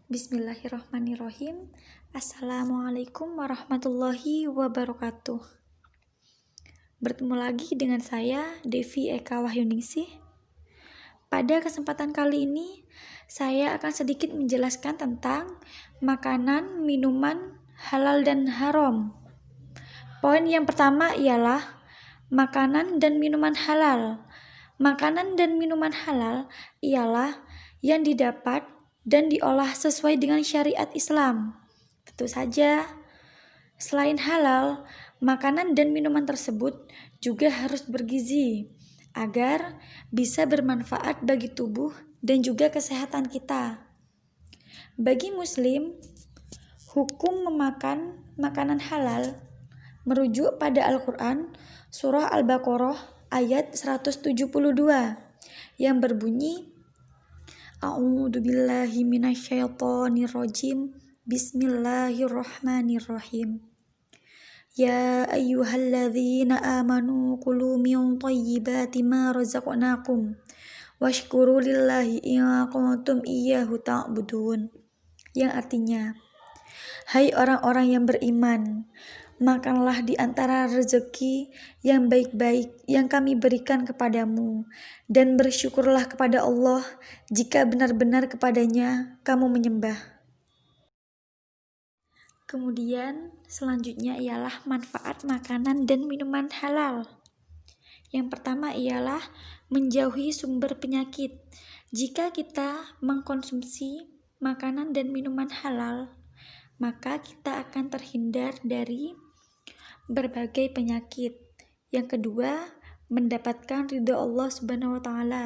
Bismillahirrahmanirrahim. Assalamualaikum warahmatullahi wabarakatuh. Bertemu lagi dengan saya, Devi Eka Wahyuningsih. Pada kesempatan kali ini, saya akan sedikit menjelaskan tentang makanan, minuman, halal dan haram. Poin yang pertama ialah makanan dan minuman halal. Makanan dan minuman halal ialah yang didapat dan diolah sesuai dengan syariat Islam. Tentu saja, selain halal, makanan dan minuman tersebut juga harus bergizi agar bisa bermanfaat bagi tubuh dan juga kesehatan kita. Bagi Muslim, hukum memakan makanan halal merujuk pada Al-Quran Surah Al-Baqarah ayat 172 yang berbunyi A'udzu billahi minasyaitonir rajim. Bismillahirrahmanirrahim. Ya ayyuhalladzina amanu kulu min thayyibati ma razaqnakum washkuru lillahi in kuntum iyyahu ta'budun. Yang artinya, hai orang-orang yang beriman, makanlah di antara rezeki yang baik-baik yang kami berikan kepadamu, dan bersyukurlah kepada Allah jika benar-benar kepadanya kamu menyembah. Kemudian selanjutnya ialah manfaat makanan dan minuman halal. Yang pertama ialah menjauhi sumber penyakit. Jika kita mengkonsumsi makanan dan minuman halal, maka kita akan terhindar dari berbagai penyakit. Yang kedua, mendapatkan ridho Allah Subhanahu wa taala.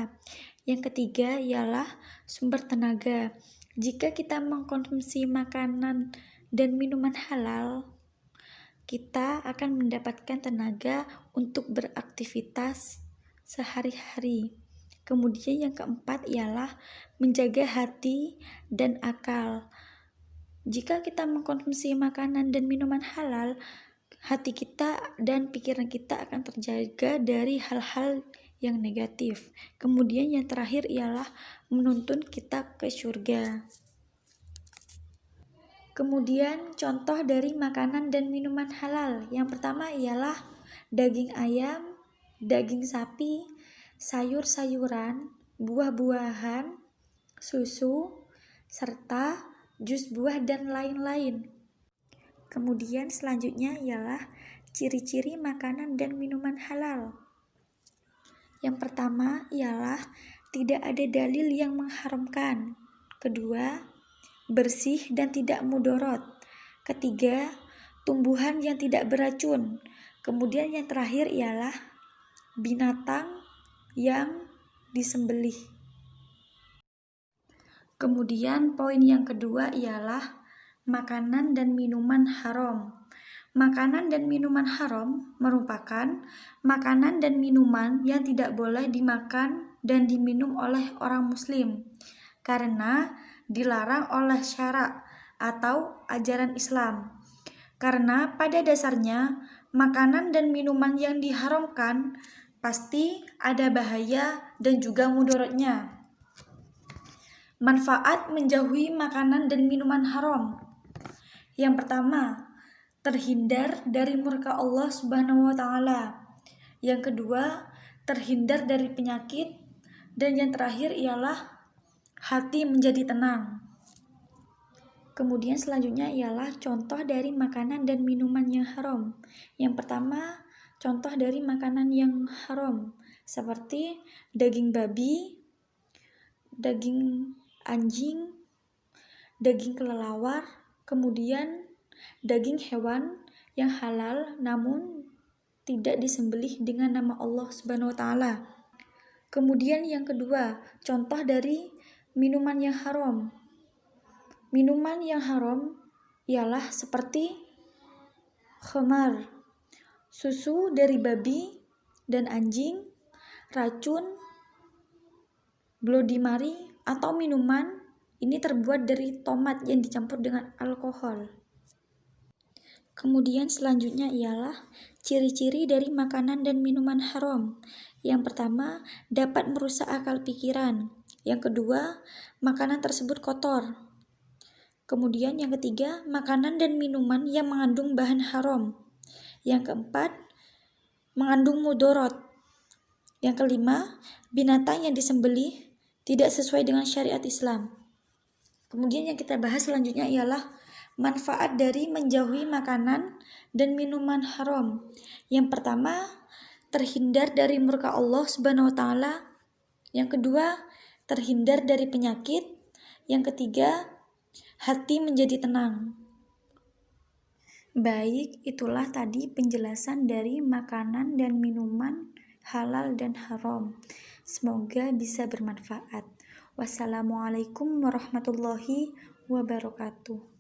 Yang ketiga ialah sumber tenaga. Jika kita mengkonsumsi makanan dan minuman halal, kita akan mendapatkan tenaga untuk beraktivitas sehari-hari. Kemudian yang keempat ialah menjaga hati dan akal. Jika kita mengkonsumsi makanan dan minuman halal, hati kita dan pikiran kita akan terjaga dari hal-hal yang negatif. Kemudian yang terakhir ialah menuntun kita ke surga. Kemudian contoh dari makanan dan minuman halal. Yang pertama ialah daging ayam, daging sapi, sayur-sayuran, buah-buahan, susu, serta jus buah dan lain-lain. Kemudian selanjutnya ialah ciri-ciri makanan dan minuman halal. Yang pertama ialah tidak ada dalil yang mengharamkan. Kedua, bersih dan tidak mudorot. Ketiga, tumbuhan yang tidak beracun. Kemudian yang terakhir ialah binatang yang disembelih. Kemudian poin yang kedua ialah makanan dan minuman haram. Makanan dan minuman haram merupakan makanan dan minuman yang tidak boleh dimakan dan diminum oleh orang muslim karena dilarang oleh syara atau ajaran Islam. Karena pada dasarnya makanan dan minuman yang diharamkan pasti ada bahaya dan juga mudaratnya. Manfaat menjauhi makanan dan minuman haram. Yang pertama, terhindar dari murka Allah Subhanahu wa taala. Yang kedua, terhindar dari penyakit, dan yang terakhir ialah hati menjadi tenang. Kemudian selanjutnya ialah contoh dari makanan dan minuman yang haram. Yang pertama, contoh dari makanan yang haram seperti daging babi, daging anjing, daging kelelawar, kemudian daging hewan yang halal namun tidak disembelih dengan nama Allah Subhanahu wa taala. Kemudian yang kedua, contoh dari minuman yang haram. Minuman yang haram ialah seperti khamar, susu dari babi dan anjing, racun, bloody mary, atau minuman ini terbuat dari tomat yang dicampur dengan alkohol. Kemudian selanjutnya ialah ciri-ciri dari makanan dan minuman haram. Yang pertama, dapat merusak akal pikiran. Yang kedua, makanan tersebut kotor. Kemudian yang ketiga, makanan dan minuman yang mengandung bahan haram. Yang keempat, mengandung mudorot. Yang kelima, binatang yang disembelih tidak sesuai dengan syariat Islam. Kemudian yang kita bahas selanjutnya ialah manfaat dari menjauhi makanan dan minuman haram. Yang pertama, terhindar dari murka Allah Subhanahu wa taala. Yang kedua, terhindar dari penyakit. Yang ketiga, hati menjadi tenang. Baik, itulah tadi penjelasan dari makanan dan minuman halal dan haram. Semoga bisa bermanfaat. Wassalamualaikum warahmatullahi wabarakatuh.